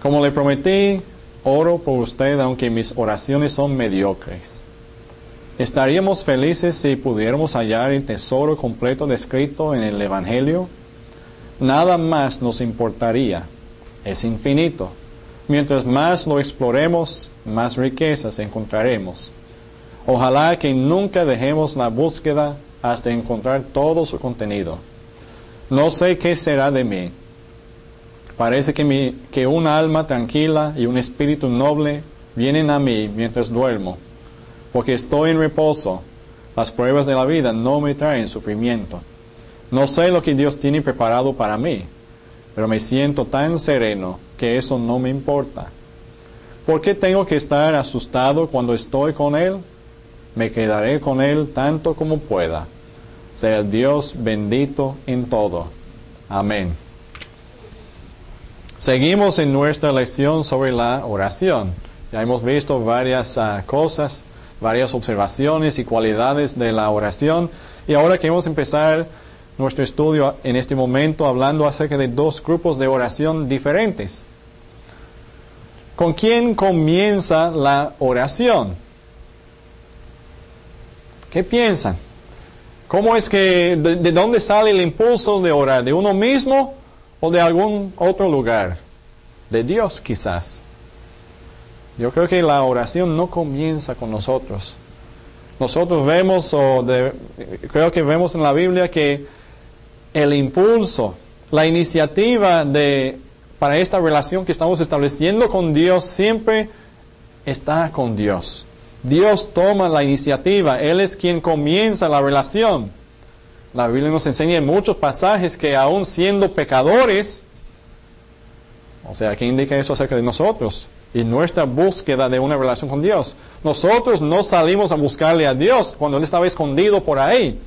Como le prometí, oro por usted aunque mis oraciones son mediocres. ¿Estaríamos felices si pudiéramos hallar el tesoro completo descrito en el Evangelio? Nada más nos importaría. Es infinito. Mientras más lo exploremos, más riquezas encontraremos. Ojalá que nunca dejemos la búsqueda hasta encontrar todo su contenido. No sé qué será de mí. Parece que un alma tranquila y un espíritu noble vienen a mí mientras duermo, porque estoy en reposo. Las pruebas de la vida no me traen sufrimiento. No sé lo que Dios tiene preparado para mí, pero me siento tan sereno que eso no me importa. ¿Por qué tengo que estar asustado cuando estoy con Él? Me quedaré con Él tanto como pueda. Sea Dios bendito en todo. Amén. Seguimos en nuestra lección sobre la oración. Ya hemos visto varias cosas, varias observaciones y cualidades de la oración. Y ahora queremos empezar nuestro estudio en este momento hablando acerca de dos grupos de oración diferentes. ¿Con quién comienza la oración? ¿Qué piensan? ¿Cómo es que, de dónde sale el impulso de orar? ¿De uno mismo o de algún otro lugar? De Dios quizás. Yo creo que la oración no comienza con nosotros. Nosotros vemos, creo que vemos en la Biblia que el impulso, la iniciativa para esta relación que estamos estableciendo con Dios siempre está con Dios. Dios toma la iniciativa, Él es quien comienza la relación. La Biblia nos enseña en muchos pasajes que aún siendo pecadores, o sea, ¿qué indica eso acerca de nosotros? Y nuestra búsqueda de una relación con Dios. Nosotros no salimos a buscarle a Dios cuando Él estaba escondido por ahí.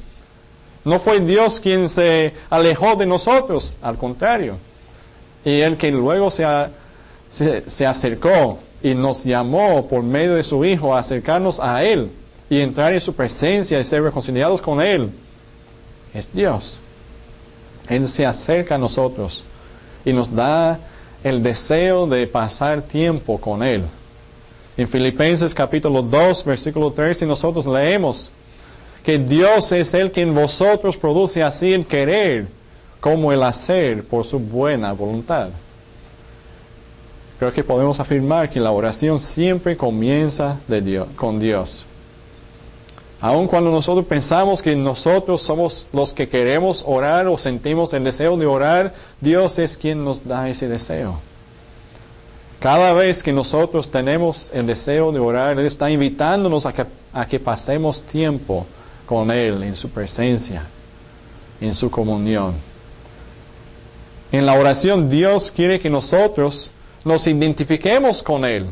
No fue Dios quien se alejó de nosotros, al contrario. Y Él que luego se acercó y nos llamó por medio de su Hijo a acercarnos a Él y entrar en su presencia y ser reconciliados con Él. Es Dios. Él se acerca a nosotros y nos da el deseo de pasar tiempo con Él. En Filipenses capítulo 2, versículo 13, nosotros leemos que Dios es el que en vosotros produce así el querer como el hacer por su buena voluntad. Creo que podemos afirmar que la oración siempre comienza con Dios. Aun cuando nosotros pensamos que nosotros somos los que queremos orar o sentimos el deseo de orar, Dios es quien nos da ese deseo. Cada vez que nosotros tenemos el deseo de orar, Él está invitándonos a que pasemos tiempo con Él en su presencia, en su comunión. En la oración Dios quiere que nosotros nos identifiquemos con Él.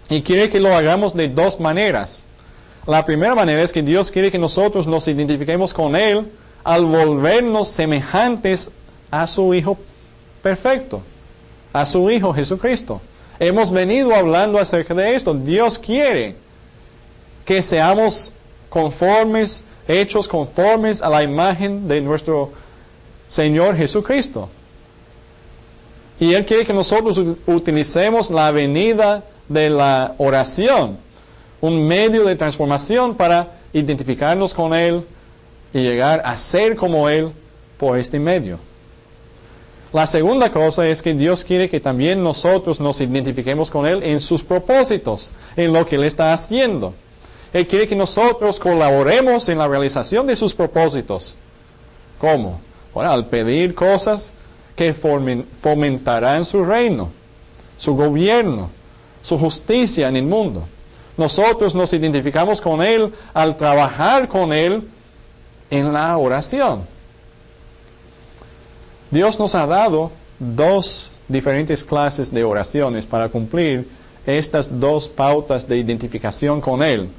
Y quiere que lo hagamos de dos maneras. La primera manera es que Dios quiere que nosotros nos identifiquemos con Él al volvernos semejantes a su Hijo perfecto, a su Hijo Jesucristo. Hemos venido hablando acerca de esto. Dios quiere que seamos conformes, hechos conformes a la imagen de nuestro Señor Jesucristo. Y Él quiere que nosotros utilicemos la avenida de la oración, un medio de transformación para identificarnos con Él y llegar a ser como Él por este medio. La segunda cosa es que Dios quiere que también nosotros nos identifiquemos con Él en sus propósitos, en lo que Él está haciendo. Él quiere que nosotros colaboremos en la realización de sus propósitos. ¿Cómo? Bueno, al pedir cosas que fomentarán su reino, su gobierno, su justicia en el mundo. Nosotros nos identificamos con Él al trabajar con Él en la oración. Dios nos ha dado dos diferentes clases de oraciones para cumplir estas dos pautas de identificación con Él.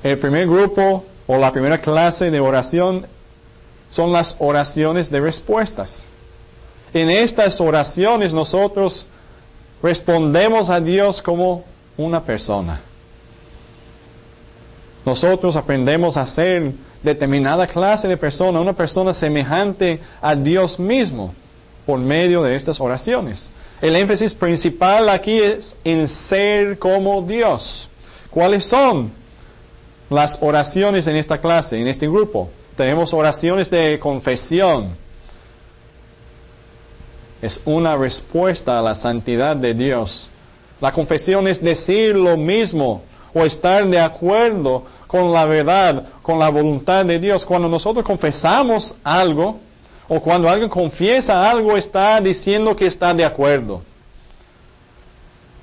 El primer grupo o la primera clase de oración son las oraciones de respuestas. En estas oraciones nosotros respondemos a Dios como una persona. Nosotros aprendemos a ser determinada clase de persona, una persona semejante a Dios mismo. por medio de estas oraciones. El énfasis principal aquí es en ser como Dios. ¿Cuáles son las oraciones en esta clase, en este grupo? Tenemos oraciones de confesión. Es una respuesta a la santidad de Dios. La confesión es decir lo mismo o estar de acuerdo con la verdad, con la voluntad de Dios. Cuando nosotros confesamos algo, o cuando alguien confiesa algo, está diciendo que está de acuerdo.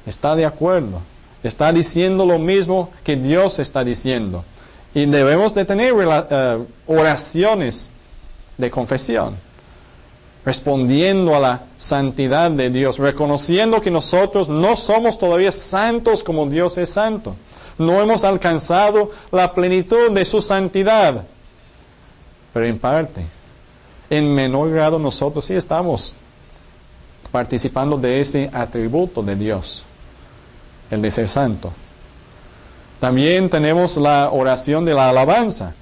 Está de acuerdo. Está diciendo lo mismo que Dios está diciendo. Y debemos de tener oraciones de confesión, respondiendo a la santidad de Dios, reconociendo que nosotros no somos todavía santos como Dios es santo. No hemos alcanzado la plenitud de su santidad. Pero en parte, en menor grado nosotros sí estamos participando de ese atributo de Dios, el de ser santo. También tenemos la oración de la alabanza.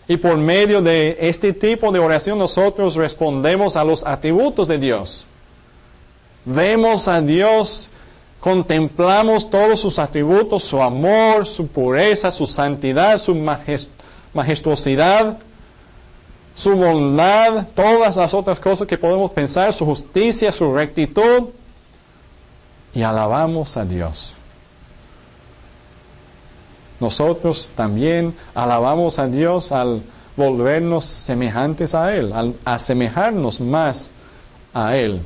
Y por medio de este tipo de oración nosotros respondemos a los atributos de Dios. Vemos a Dios, contemplamos todos sus atributos, su amor, su pureza, su santidad, su majestuosidad, su bondad, todas las otras cosas que podemos pensar, su justicia, su rectitud, y alabamos a Dios. Nosotros también alabamos a Dios al volvernos semejantes a Él, al asemejarnos más a Él.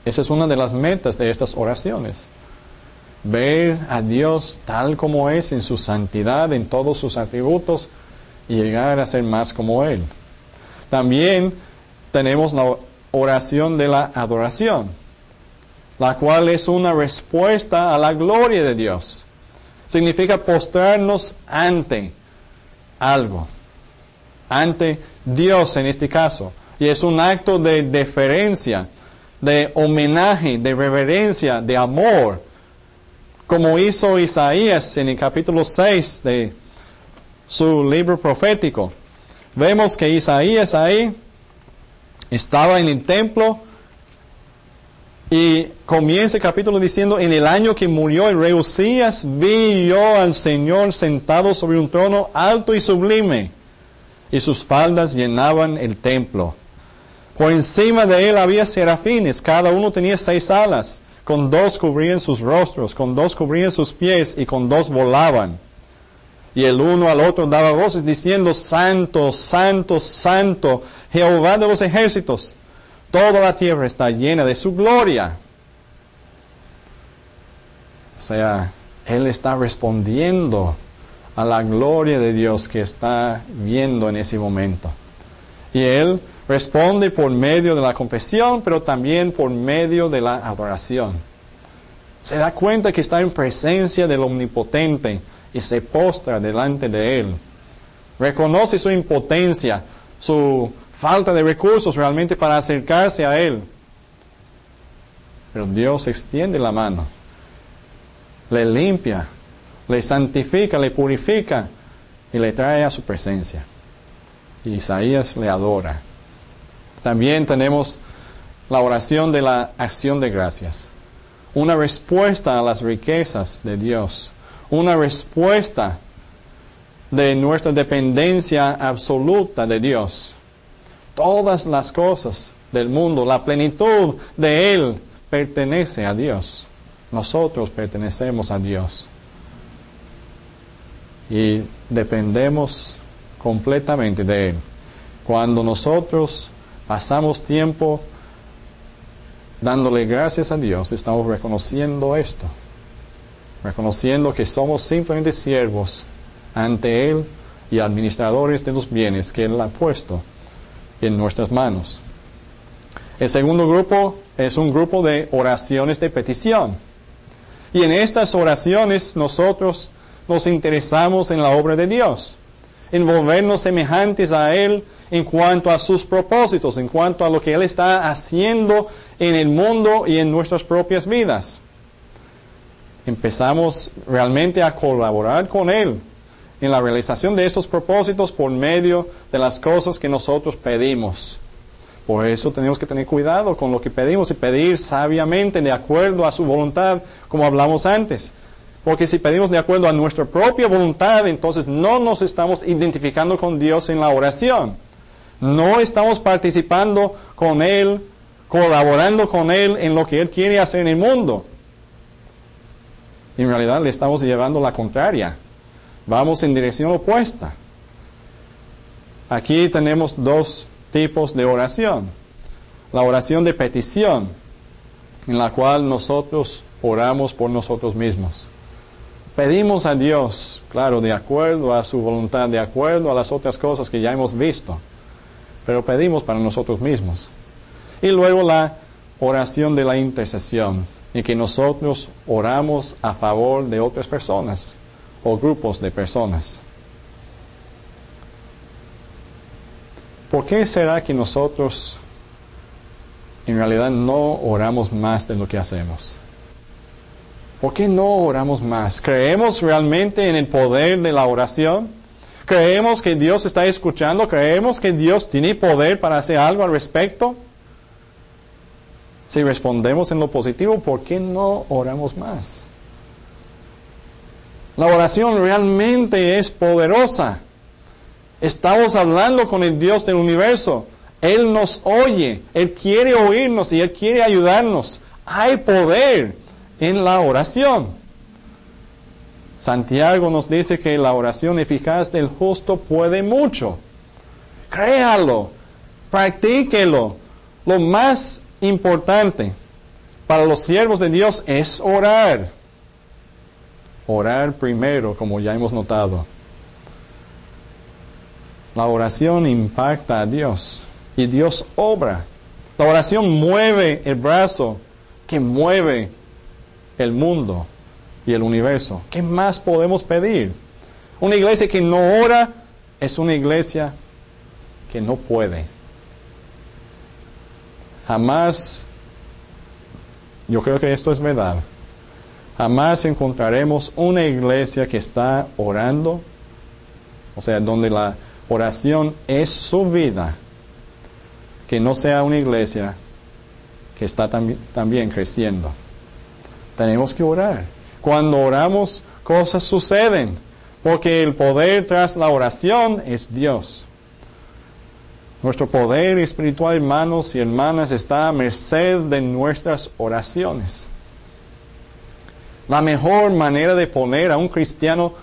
Esa es una de las metas de estas oraciones. Ver a Dios tal como es en su santidad, en todos sus atributos, y llegar a ser más como Él. También tenemos la oración de la adoración, la cual es una respuesta a la gloria de Dios. Significa postrarnos ante algo, ante Dios en este caso. Y es un acto de deferencia, de homenaje, de reverencia, de amor, como hizo Isaías en el capítulo 6 de su libro profético. Vemos que Isaías ahí estaba en el templo y comienza el capítulo diciendo: en el año que murió el rey Uzías, vi yo al Señor sentado sobre un trono alto y sublime, y sus faldas llenaban el templo. Por encima de él había serafines, cada uno tenía 6 alas, con 2 cubrían sus rostros, con 2 cubrían sus pies, y con 2 volaban. Y el uno al otro daba voces diciendo: Santo, Santo, Santo, Jehová de los ejércitos, toda la tierra está llena de su gloria. O sea, Él está respondiendo a la gloria de Dios que está viendo en ese momento. Y Él responde por medio de la confesión, pero también por medio de la adoración. Se da cuenta que está en presencia del Omnipotente y se postra delante de Él. Reconoce su impotencia, su falta de recursos realmente para acercarse a Él. Pero Dios extiende la mano, le limpia, le santifica, le purifica y le trae a su presencia. Y Isaías le adora. También tenemos la oración de la acción de gracias. Una respuesta a las riquezas de Dios. Una respuesta de nuestra dependencia absoluta de Dios. Todas las cosas del mundo, la plenitud de Él pertenece a Dios. Nosotros pertenecemos a Dios. Y dependemos completamente de Él. Cuando nosotros pasamos tiempo dándole gracias a Dios, estamos reconociendo esto. Reconociendo que somos simplemente siervos ante Él y administradores de los bienes que Él ha puesto en nuestras manos. El segundo grupo es un grupo de oraciones de petición. Y en estas oraciones nosotros nos interesamos en la obra de Dios, en volvernos semejantes a Él en cuanto a sus propósitos, en cuanto a lo que Él está haciendo en el mundo y en nuestras propias vidas. Empezamos realmente a colaborar con Él en la realización de estos propósitos por medio de las cosas que nosotros pedimos. Por eso tenemos que tener cuidado con lo que pedimos y pedir sabiamente de acuerdo a su voluntad, como hablamos antes. Porque si pedimos de acuerdo a nuestra propia voluntad, entonces no nos estamos identificando con Dios en la oración. No estamos participando con Él, colaborando con Él en lo que Él quiere hacer en el mundo. En realidad le estamos llevando la contraria. Vamos en dirección opuesta. Aquí tenemos dos tipos de oración. La oración de petición, en la cual nosotros oramos por nosotros mismos. Pedimos a Dios, claro, de acuerdo a su voluntad, de acuerdo a las otras cosas que ya hemos visto. Pero pedimos para nosotros mismos. Y luego la oración de la intercesión, en que nosotros oramos a favor de otras personas o grupos de personas. ¿Por qué será que nosotros en realidad no oramos más de lo que hacemos? ¿Por qué no oramos más? ¿Creemos realmente en el poder de la oración? ¿Creemos que Dios está escuchando? ¿Creemos que Dios tiene poder para hacer algo al respecto? Si respondemos en lo positivo, ¿por qué no oramos más? La oración realmente es poderosa. Estamos hablando con el Dios del universo. Él nos oye, Él quiere oírnos y Él quiere ayudarnos. Hay poder en la oración. Santiago nos dice que la oración eficaz del justo puede mucho. Créalo, practíquelo. Lo más importante para los siervos de Dios es orar. Orar primero, como ya hemos notado. La oración impacta a Dios y Dios obra. La oración mueve el brazo que mueve el mundo y el universo. ¿Qué más podemos pedir? Una iglesia que no ora es una iglesia que no puede. Jamás, yo creo que esto es verdad, jamás encontraremos una iglesia que está orando, o sea, donde la oración es su vida, que no sea una iglesia que está también creciendo. Tenemos que orar. Cuando oramos, cosas suceden, porque el poder tras la oración es Dios. Nuestro poder espiritual, hermanos y hermanas, está a merced de nuestras oraciones. La mejor manera de poner a un cristiano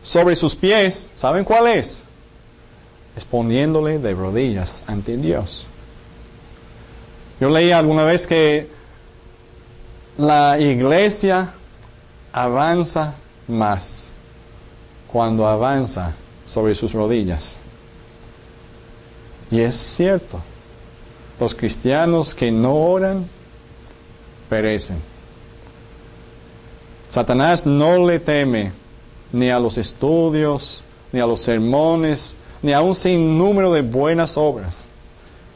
sobre sus pies, ¿saben cuál es? Es poniéndole de rodillas ante Dios. Yo leí alguna vez que la iglesia avanza más cuando avanza sobre sus rodillas. Y es cierto, los cristianos que no oran perecen. Satanás no le teme ni a los estudios, ni a los sermones, ni a un sinnúmero de buenas obras.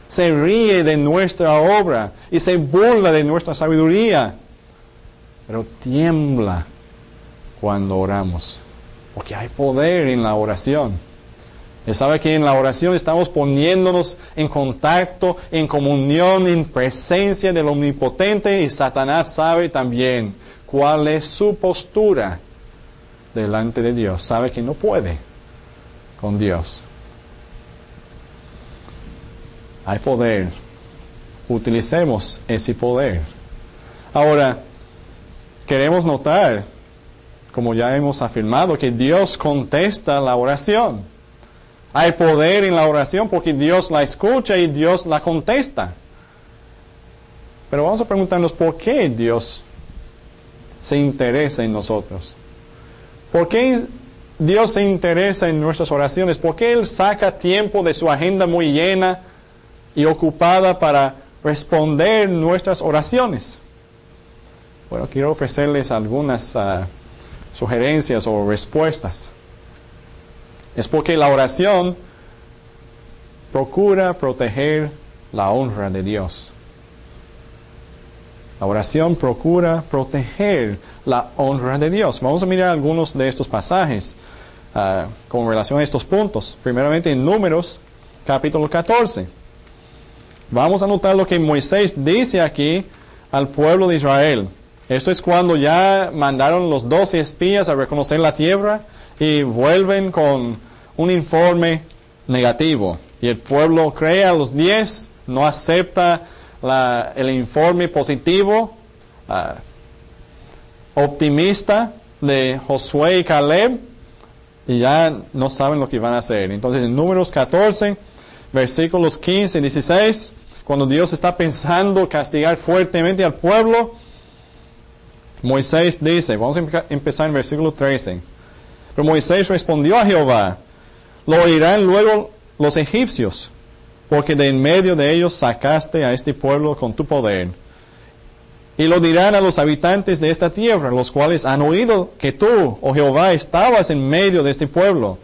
Se ríe de nuestra obra y se burla de nuestra sabiduría, pero tiembla cuando oramos, porque hay poder en la oración. Y sabe que en la oración estamos poniéndonos en contacto, en comunión, en presencia del Omnipotente, y Satanás sabe también cuál es su postura delante de Dios. Sabe que no puede con Dios. Hay poder. Utilicemos ese poder. Ahora, queremos notar, como ya hemos afirmado, que Dios contesta la oración. Hay poder en la oración porque Dios la escucha y Dios la contesta. Pero vamos a preguntarnos por qué Dios se interesa en nosotros. ¿Por qué Dios se interesa en nuestras oraciones? ¿Por qué Él saca tiempo de su agenda muy llena y ocupada para responder nuestras oraciones? Bueno, quiero ofrecerles algunas sugerencias o respuestas. Es porque la oración procura proteger la honra de Dios. La oración procura proteger la honra de Dios. Vamos a mirar algunos de estos pasajes con relación a estos puntos. Primeramente en Números, capítulo 14. Vamos a notar lo que Moisés dice aquí al pueblo de Israel. Esto es cuando ya mandaron los 12 espías a reconocer la tierra y vuelven con un informe negativo. Y el pueblo cree a los 10, no acepta el informe positivo, optimista de Josué y Caleb, y ya no saben lo que van a hacer. Entonces en Números 14, versículos 15 y 16, cuando Dios está pensando castigar fuertemente al pueblo, Moisés dice, vamos a empezar en versículo 13. Pero Moisés respondió a Jehová, lo oirán luego los egipcios, porque de en medio de ellos sacaste a este pueblo con tu poder. Y lo dirán a los habitantes de esta tierra, los cuales han oído que tú, oh Jehová, estabas en medio de este pueblo,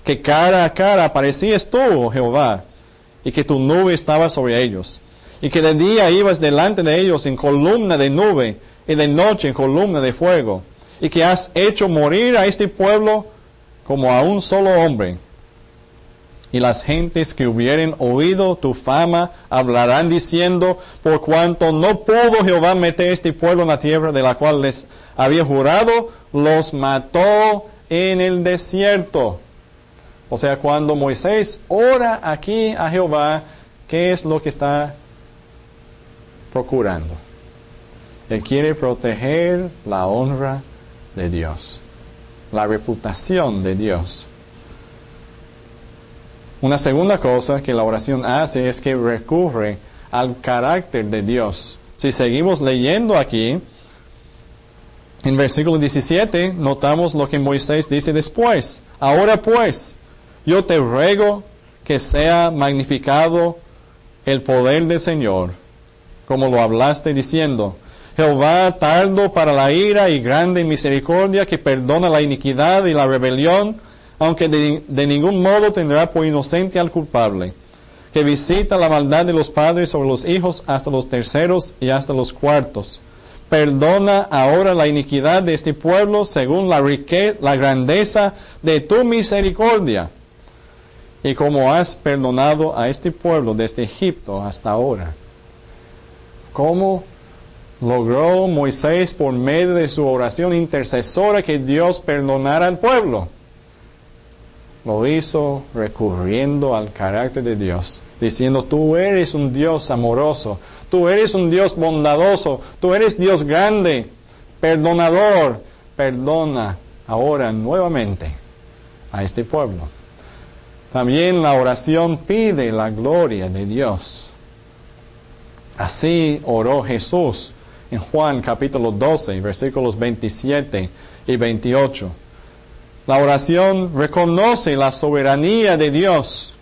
que cara a cara aparecías tú, oh Jehová, y que tu nube estaba sobre ellos, y que de día ibas delante de ellos en columna de nube, y de noche en columna de fuego, y que has hecho morir a este pueblo como a un solo hombre. Y las gentes que hubieren oído tu fama hablarán diciendo, por cuanto no pudo Jehová meter este pueblo en la tierra de la cual les había jurado, los mató en el desierto. O sea, cuando Moisés ora aquí a Jehová, ¿qué es lo que está procurando? Él quiere proteger la honra de Dios, la reputación de Dios. Una segunda cosa que la oración hace es que recurre al carácter de Dios. Si seguimos leyendo aquí, en versículo 17, notamos lo que Moisés dice después. Ahora pues, yo te ruego que sea magnificado el poder del Señor, como lo hablaste diciendo, Jehová tardo para la ira y grande en misericordia, que perdona la iniquidad y la rebelión, aunque de ningún modo tendrá por inocente al culpable, que visita la maldad de los padres sobre los hijos hasta los terceros y hasta los cuartos. Perdona ahora la iniquidad de este pueblo según la grandeza de tu misericordia, y como has perdonado a este pueblo desde Egipto hasta ahora. ¿Cómo logró Moisés por medio de su oración intercesora que Dios perdonara al pueblo? Lo hizo recurriendo al carácter de Dios, diciendo, tú eres un Dios amoroso, tú eres un Dios bondadoso, tú eres Dios grande, perdonador, perdona ahora nuevamente a este pueblo. También la oración pide la gloria de Dios. Así oró Jesús en Juan capítulo 12, versículos 27 y 28. La oración reconoce la soberanía de Dios.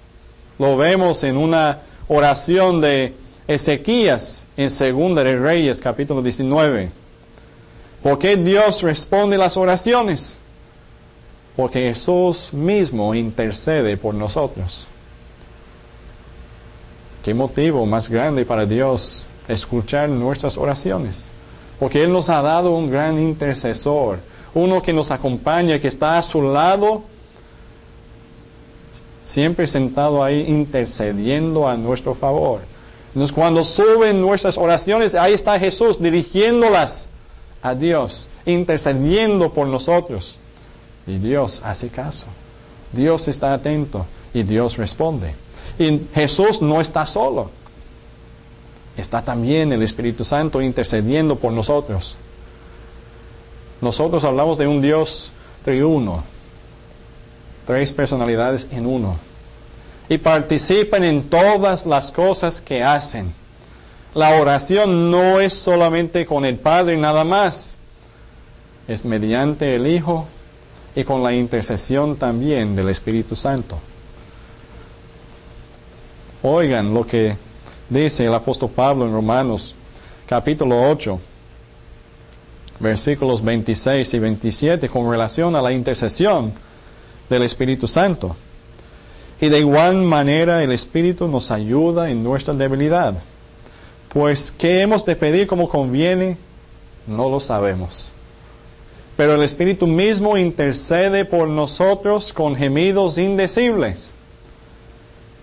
Lo vemos en una oración de Ezequías en Segunda de Reyes, capítulo 19. ¿Por qué Dios responde las oraciones? Porque Jesús mismo intercede por nosotros. ¿Qué motivo más grande para Dios escuchar nuestras oraciones? Porque Él nos ha dado un gran intercesor, uno que nos acompaña, que está a su lado, siempre sentado ahí intercediendo a nuestro favor. Entonces, cuando suben nuestras oraciones, ahí está Jesús dirigiéndolas a Dios, intercediendo por nosotros. Y Dios hace caso. Dios está atento y Dios responde. Y Jesús no está solo. Está también el Espíritu Santo intercediendo por nosotros. Nosotros hablamos de un Dios triuno, 3 personalidades en uno, y participan en todas las cosas que hacen. La oración no es solamente con el Padre nada más, es mediante el Hijo y con la intercesión también del Espíritu Santo. Oigan lo que dice el apóstol Pablo en Romanos capítulo 8, versículos 26 y 27 con relación a la intercesión del Espíritu Santo. Y de igual manera el Espíritu nos ayuda en nuestra debilidad. Pues ¿qué hemos de pedir como conviene? No lo sabemos. Pero el Espíritu mismo intercede por nosotros con gemidos indecibles.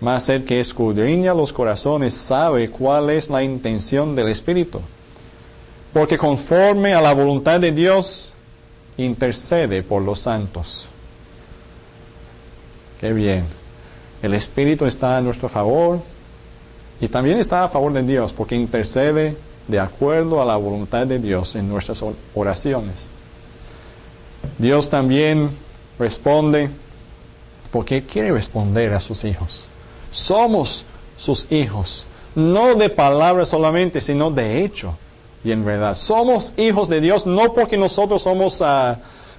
mas el que escudriña los corazones sabe cuál es la intención del Espíritu, porque conforme a la voluntad de Dios, intercede por los santos. Qué bien. El Espíritu está a nuestro favor y también está a favor de Dios, porque intercede de acuerdo a la voluntad de Dios en nuestras oraciones. Dios también responde porque quiere responder a sus hijos. Somos sus hijos, no de palabras solamente, sino de hecho y en verdad. Somos hijos de Dios no porque nosotros somos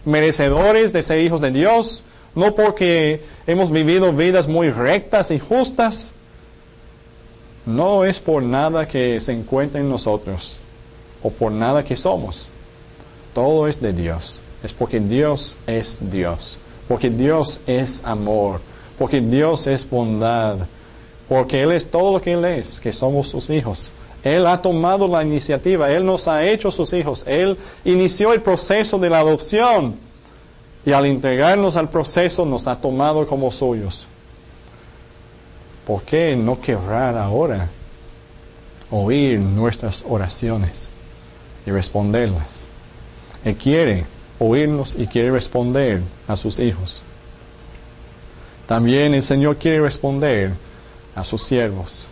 merecedores de ser hijos de Dios, no porque hemos vivido vidas muy rectas y justas. No es por nada que se encuentra en nosotros o por nada que somos. Todo es de Dios. Es porque Dios es Dios. Porque Dios es amor. Porque Dios es bondad. Porque Él es todo lo que Él es, que somos sus hijos. Él ha tomado la iniciativa. Él nos ha hecho sus hijos. Él inició el proceso de la adopción. Y al entregarnos al proceso nos ha tomado como suyos. ¿Por qué no querrá ahora oír nuestras oraciones y responderlas? Él quiere oírnos y quiere responder a sus hijos. También el Señor quiere responder a sus siervos.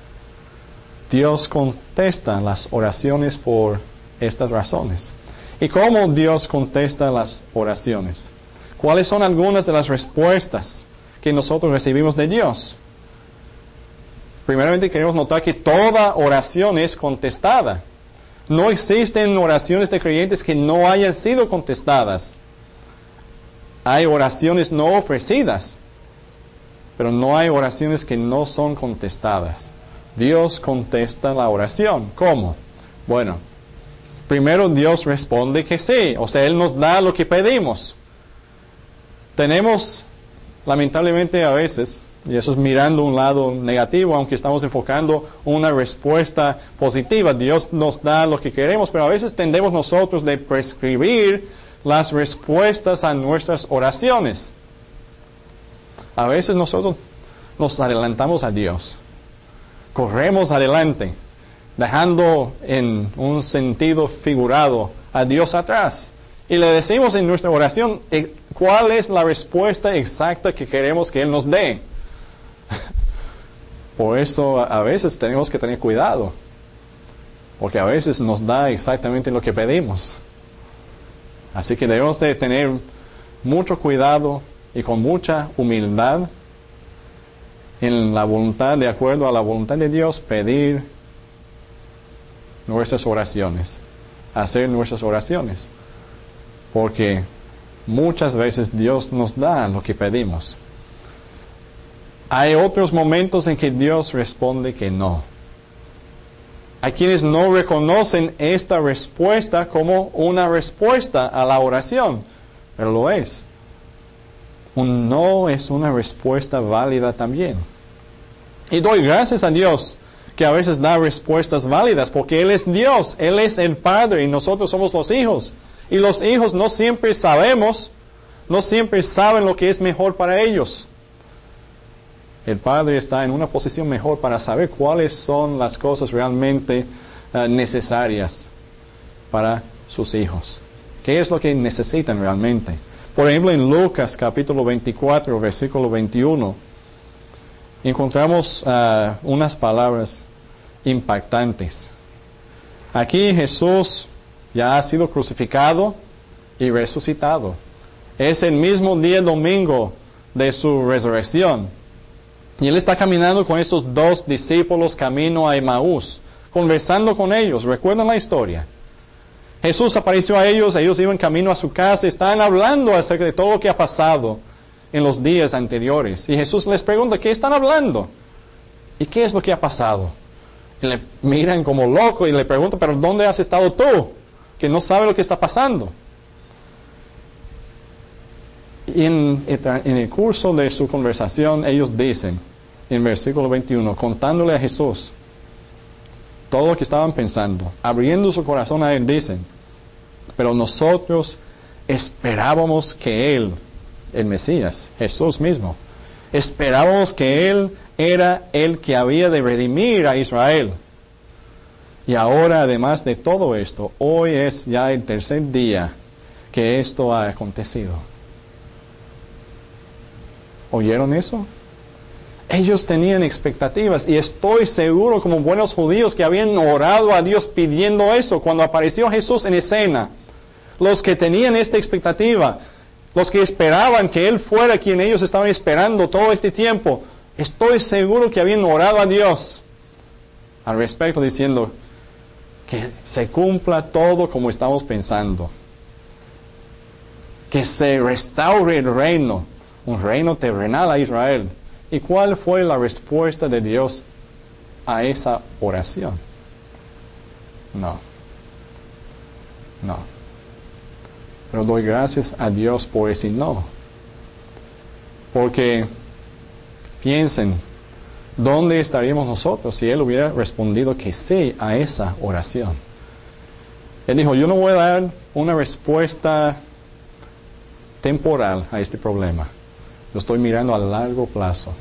Dios contesta las oraciones por estas razones. ¿Y cómo Dios contesta las oraciones? ¿Cuáles son algunas de las respuestas que nosotros recibimos de Dios? Primeramente queremos notar que toda oración es contestada. No existen oraciones de creyentes que no hayan sido contestadas. Hay oraciones no ofrecidas, pero no hay oraciones que no son contestadas. Dios contesta la oración. ¿Cómo? Bueno, primero Dios responde que sí, o sea, Él nos da lo que pedimos. Tenemos, lamentablemente a veces, y eso es mirando un lado negativo, aunque estamos enfocando una respuesta positiva. Dios nos da lo que queremos, pero a veces tendemos nosotros de prescribir las respuestas a nuestras oraciones. A veces nosotros nos adelantamos a Dios. Corremos adelante, dejando en un sentido figurado a Dios atrás. Y le decimos en nuestra oración cuál es la respuesta exacta que queremos que Él nos dé. Por eso a veces tenemos que tener cuidado, porque a veces nos da exactamente lo que pedimos. Así que debemos de tener mucho cuidado y con mucha humildad en la voluntad, de acuerdo a la voluntad de Dios, pedir nuestras oraciones, hacer nuestras oraciones, porque muchas veces Dios nos da lo que pedimos. Hay otros momentos en que Dios responde que no. Hay quienes no reconocen esta respuesta como una respuesta a la oración, pero lo es. Un no es una respuesta válida también. Y doy gracias a Dios que a veces da respuestas válidas, porque Él es Dios, Él es el Padre y nosotros somos los hijos. Y los hijos no siempre sabemos, no siempre saben lo que es mejor para ellos. El Padre está en una posición mejor para saber cuáles son las cosas realmente necesarias para sus hijos. ¿Qué es lo que necesitan realmente? Por ejemplo, en Lucas capítulo 24, versículo 21, encontramos unas palabras impactantes. Aquí Jesús ya ha sido crucificado y resucitado. Es el mismo día domingo de su resurrección. Y Él está caminando con estos dos discípulos camino a Emaús, conversando con ellos. ¿Recuerdan la historia? Jesús apareció a ellos, ellos iban camino a su casa, estaban hablando acerca de todo lo que ha pasado en los días anteriores. Y Jesús les pregunta, ¿qué están hablando? ¿Y qué es lo que ha pasado? Y le miran como loco y le preguntan, ¿pero dónde has estado tú? Que no sabe lo que está pasando. Y en el curso de su conversación, ellos dicen, en versículo 21, contándole a Jesús todo lo que estaban pensando, abriendo su corazón a Él, dicen, pero nosotros esperábamos que Él, el Mesías, Jesús mismo, esperábamos que Él era el que había de redimir a Israel. Y ahora, además de todo esto, hoy es ya el tercer día que esto ha acontecido. ¿Oyeron eso? Ellos tenían expectativas y estoy seguro como buenos judíos que habían orado a Dios pidiendo eso cuando apareció Jesús en escena. Los que tenían esta expectativa, los que esperaban que Él fuera quien ellos estaban esperando todo este tiempo, estoy seguro que habían orado a Dios al respecto diciendo que se cumpla todo como estamos pensando. Que se restaure el reino, un reino terrenal a Israel. ¿Y cuál fue la respuesta de Dios a esa oración? No. Pero doy gracias a Dios por ese no. Porque piensen, ¿dónde estaríamos nosotros si Él hubiera respondido que sí a esa oración? Él dijo, yo no voy a dar una respuesta temporal a este problema. Yo estoy mirando a largo plazo.